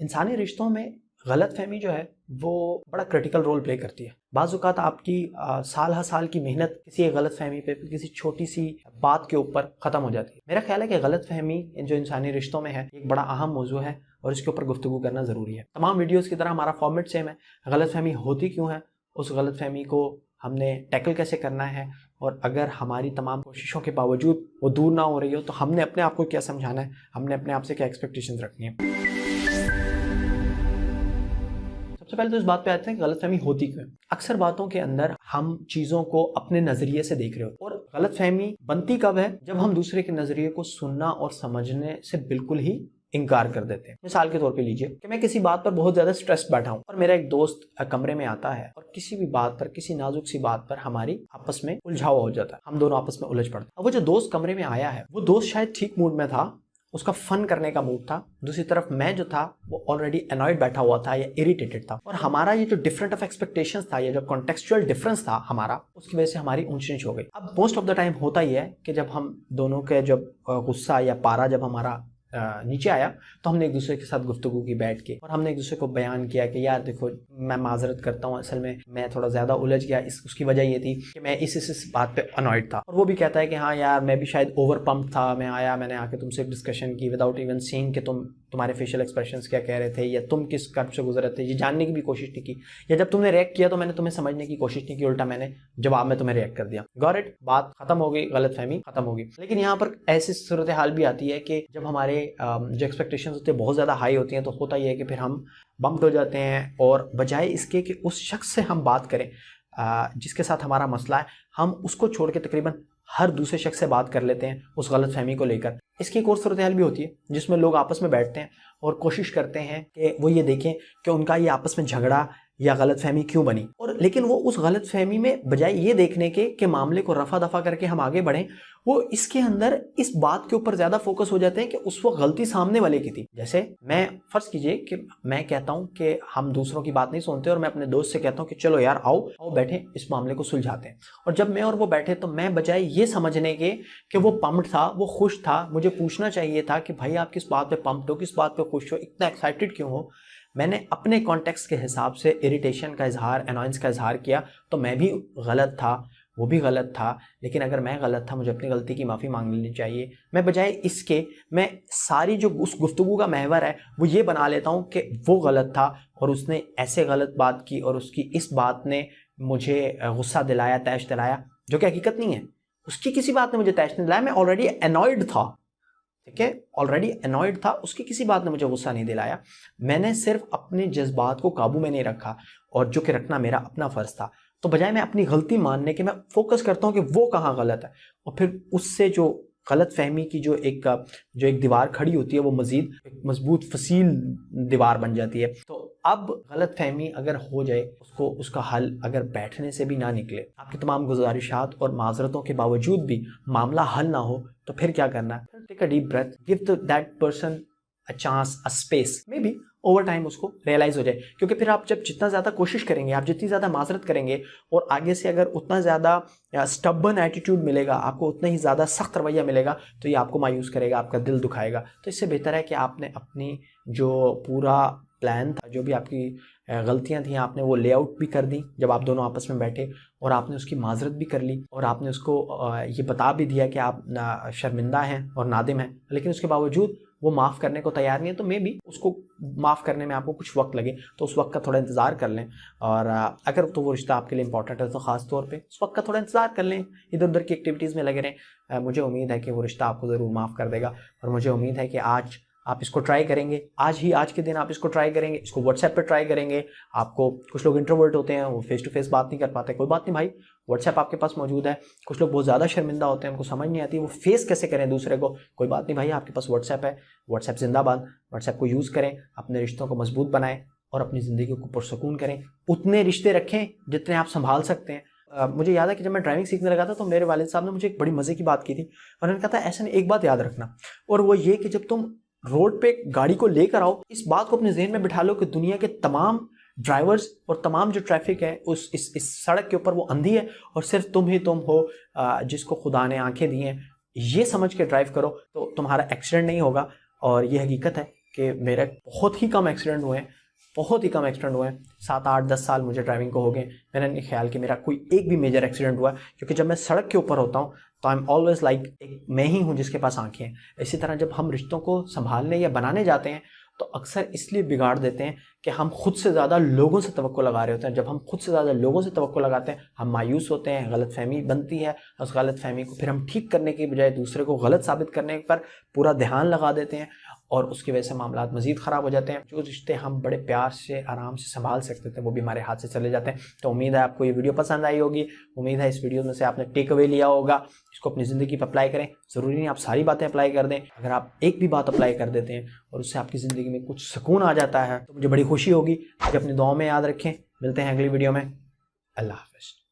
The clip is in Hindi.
इंसानी रिश्तों में गलतफहमी जो है वो बड़ा क्रिटिकल रोल प्ले करती है। बाज़ औक़ात आपकी साल हर साल की मेहनत किसी एक गलतफहमी पे, किसी छोटी सी बात के ऊपर ख़त्म हो जाती है। मेरा ख्याल है कि गलतफहमी जो इंसानी रिश्तों में है एक बड़ा अहम मौजू है और इसके ऊपर गुफ्तगू करना ज़रूरी है। तमाम वीडियोज़ की तरह हमारा फॉर्मेट सेम है। गलतफहमी होती क्यों है, उस गलतफहमी को हमने टैकल कैसे करना है, और अगर हमारी तमाम कोशिशों के बावजूद वो दूर ना हो रही हो तो हमने अपने आप को क्या समझाना है, हमने अपने आप से क्या एक्सपेक्टेशंस रखनी है। सबसे पहले तो इस बात पे आते हैं कि गलतफहमी होती क्यों है। अक्सर बातों के अंदर हम चीज़ों को अपने नज़रिए से देख रहे हो, और गलतफहमी बनती कब है, जब हम दूसरे के नज़रिए को सुनना और समझने से बिल्कुल ही इनकार कर देते हैं। मिसाल के तौर पे लीजिए कि मैं किसी बात पर बहुत ज़्यादा स्ट्रेस्ड बैठा हूँ और मेरा एक दोस्त कमरे में आता है और किसी भी बात पर, किसी नाजुक सी बात पर हमारी आपस में उलझाव हो जाता है, हम दोनों आपस में उलझ पड़ते हैं। अब वो जो दोस्त कमरे में आया है वो दोस्त शायद ठीक मूड में था, उसका फन करने का मूड था। दूसरी तरफ मैं जो था वो ऑलरेडी अनॉयड बैठा हुआ था या इरिटेटेड था, और हमारा ये जो डिफरेंट ऑफ एक्सपेक्टेशंस था, ये जो कॉन्टेक्चुअल डिफरेंस था हमारा, उसकी वजह से हमारी ऊंच नीच हो गई। अब मोस्ट ऑफ द टाइम होता ही है कि जब हम दोनों के जब गुस्सा या पारा जब हमारा नीचे आया तो हमने एक दूसरे के साथ गुफ्तगू की बैठ के, और हमने एक दूसरे को बयान किया कि यार देखो मैं माजरत करता हूँ, असल में मैं थोड़ा ज़्यादा उलझ गया, उसकी वजह ये थी कि मैं इस बात पे अनॉयड था। और वो भी कहता है कि हाँ यार मैं भी शायद ओवर पंप था, मैंने आके तुमसे डिस्कशन की विदाउट इवन सीइंग कि तुम्हारे फेशियल एक्सप्रेशंस क्या कह रहे थे या तुम किस कर्व से गुजरे थे, ये जानने की भी कोशिश नहीं की, या जब तुमने रिएक्ट किया तो मैंने तुम्हें समझने की कोशिश नहीं की, उल्टा मैंने जवाब में तुम्हें रिएक्ट कर दिया। गॉट इट, बात खत्म हो गई, गलतफहमी खत्म होगी। लेकिन यहाँ पर ऐसी सूरत हाल भी आती है कि जब हमारे जो एक्सपेक्टेशंस होते हैं बहुत ज़्यादा हाई होती हैं, तो होता ही है कि फिर हम बम्प हो जाते हैं, और बजाय इसके कि उस शख्स से हम बात करें जिसके साथ हमारा मसला है, हम उसको छोड़ के तकरीबन हर दूसरे शख्स से बात कर लेते हैं उस गलतफहमी को लेकर। इसकी एक और सूरत हाल भी होती है जिसमें लोग आपस में बैठते हैं और कोशिश करते हैं कि वो ये देखें कि उनका ये आपस में झगड़ा या गलतफहमी क्यों बनी, और लेकिन वो उस गलतफहमी में बजाय ये देखने के कि मामले को रफा दफा करके हम आगे बढ़ें, वो इसके अंदर इस बात के ऊपर ज्यादा फोकस हो जाते हैं कि उस वक्त गलती सामने वाले की थी। जैसे मैं फर्ज कीजिए कि मैं कहता हूं कि हम दूसरों की बात नहीं सुनते और मैं अपने दोस्त से कहता हूं कि चलो यार आओ बैठे इस मामले को सुलझाते हैं, और जब मैं और वो बैठे तो मैं बजाय ये समझने के कि वो पम्प्ड था, वो खुश था, मुझे पूछना चाहिए था कि भाई आप किस बात पे पम्प्ड हो, किस बात पे खुश हो, इतना एक्साइटेड क्यों हो, मैंने अपने कॉन्टेक्स्ट के हिसाब से इरिटेशन का इजहार, अनॉयंस का इजहार किया, तो मैं भी गलत था, वो भी गलत था। लेकिन अगर मैं गलत था मुझे अपनी गलती की माफ़ी मांग लेनी चाहिए। मैं बजाय इसके मैं सारी जो उस गुफ्तगू का महवर है वो ये बना लेता हूँ कि वो गलत था और उसने ऐसे गलत बात की और उसकी इस बात ने मुझे गुस्सा दिलाया, तैश दिलाया, जो कि हकीकत नहीं है। उसकी किसी बात ने मुझे तैश नहीं दिलाया, मैं ऑलरेडी अनॉयड था, ठीक है, ऑलरेडी अनॉयड था, उसकी किसी बात ने मुझे गुस्सा नहीं दिलाया। मैंने सिर्फ अपने जज्बात को काबू में नहीं रखा, और जो कि रखना मेरा अपना फर्ज था। तो बजाय मैं अपनी गलती मानने के मैं फोकस करता हूं कि वो कहाँ गलत है, और फिर उससे जो गलत फहमी की जो एक दीवार खड़ी होती है वो मजीद एक मजबूत फसील दीवार बन जाती है। तो अब गलत फहमी अगर हो जाए उसका हल अगर बैठने से भी ना निकले, आपकी तमाम गुजारिशात और माजरतों के बावजूद भी मामला हल ना हो, तो फिर क्या करना है? Take a deep breath, give that person a chance, a space, maybe over time उसको रियलाइज हो जाए। क्योंकि फिर आप जब जितना ज़्यादा कोशिश करेंगे, आप जितनी ज़्यादा माजरत करेंगे, और आगे से अगर उतना ज़्यादा स्टबर्न एटीट्यूड मिलेगा, आपको उतना ही ज़्यादा सख्त रवैया मिलेगा, तो ये आपको मायूस करेगा, आपका दिल दुखाएगा। तो इससे बेहतर है कि आपने अपनी जो पूरा प्लान था, जो भी आपकी गलतियां थी, आपने वो लेआउट भी कर दी जब आप दोनों आपस में बैठे, और आपने उसकी माजरत भी कर ली, और आपने उसको ये बता भी दिया कि आप शर्मिंदा हैं और नादिम हैं, लेकिन उसके बावजूद वो माफ़ करने को तैयार नहीं है। तो मे बी उसको माफ़ करने में आपको कुछ वक्त लगे, तो उस वक्त का थोड़ा इंतज़ार कर लें। और अगर तो वो रिश्ता आपके लिए इंपॉर्टेंट है तो ख़ास तौर पे उस वक्त का थोड़ा इंतज़ार कर लें, इधर उधर की एक्टिविटीज़ में लगे रहें। मुझे उम्मीद है कि वो रिश्ता आपको ज़रूर माफ़ कर देगा, और मुझे उम्मीद है कि आज आप इसको ट्राई करेंगे, आज के दिन आप इसको ट्राई करेंगे, इसको व्हाट्सएप पे ट्राई करेंगे। आपको कुछ लोग इंट्रोवर्ट होते हैं, वो फेस टू फेस बात नहीं कर पाते, कोई बात नहीं भाई, व्हाट्सएप आपके पास मौजूद है। कुछ लोग बहुत ज़्यादा शर्मिंदा होते हैं, उनको समझ नहीं आती वो फेस कैसे करें दूसरे को, कोई बात नहीं भाई, आपके पास व्हाट्सएप है, व्हाट्सएप जिंदाबाद, व्हाट्सएप को यूज़ करें, अपने रिश्तों को मजबूत बनाएं और अपनी ज़िंदगी को पुरसकून करें। उतने रिश्ते रखें जितने आप संभाल सकते हैं। मुझे याद है कि जब मैं ड्राइविंग सीखने लगा था तो मेरे वालिद साहब ने मुझे एक बड़ी मज़े की बात की थी, और उन्होंने कहा था ऐसा नहीं, एक बात याद रखना, और वो ये कि जब तुम रोड पे गाड़ी को लेकर आओ, इस बात को अपने जहन में बिठा लो कि दुनिया के तमाम ड्राइवर्स और तमाम जो ट्रैफिक है इस सड़क के ऊपर वो अंधी है, और सिर्फ तुम ही तुम हो जिसको खुदा ने आंखें दी हैं। ये समझ के ड्राइव करो तो तुम्हारा एक्सीडेंट नहीं होगा। और ये हकीकत है कि मेरे बहुत ही कम एक्सीडेंट हुए हैं, बहुत ही कम एक्सीडेंट हुए हैं। 7, 8, 10 साल मुझे ड्राइविंग को हो गए, मैंने नहीं ख्याल कि मेरा कोई एक भी मेजर एक्सीडेंट हुआ है, क्योंकि जब मैं सड़क के ऊपर होता हूँ तो आई एम ऑलवेज लाइक मैं ही हूँ जिसके पास आंखें हैं। इसी तरह जब हम रिश्तों को संभालने या बनाने जाते हैं तो अक्सर इसलिए बिगाड़ देते हैं कि हम खुद से ज़्यादा लोगों से तवक्को लगा रहे होते हैं। जब हम खुद से ज़्यादा लोगों से तवक्को लगाते हैं हम मायूस होते हैं, गलतफहमी बनती है, उस गलतफहमी को फिर हम ठीक करने के बजाय दूसरे को गलत साबित करने पर पूरा ध्यान लगा देते हैं और उसकी वजह से मामला मज़ीद ख़राब हो जाते हैं। जो रिश्ते हम बड़े प्यार से आराम से संभाल सकते थे वो भी हमारे हाथ से चले जाते हैं। तो उम्मीद है आपको ये वीडियो पसंद आई होगी, उम्मीद है इस वीडियो में से आपने टेक अवे लिया होगा, इसको अपनी ज़िंदगी पर अप्लाई करें। ज़रूरी नहीं आप सारी बातें अप्लाई कर दें, अगर आप एक भी बात अप्लाई कर देते हैं और उससे आपकी ज़िंदगी में कुछ सुकून आ जाता है तो मुझे बड़ी खुशी होगी। मुझे अपनी दुआओं में याद रखें। मिलते हैं अगली वीडियो में। अल्लाह हाफ़िज़।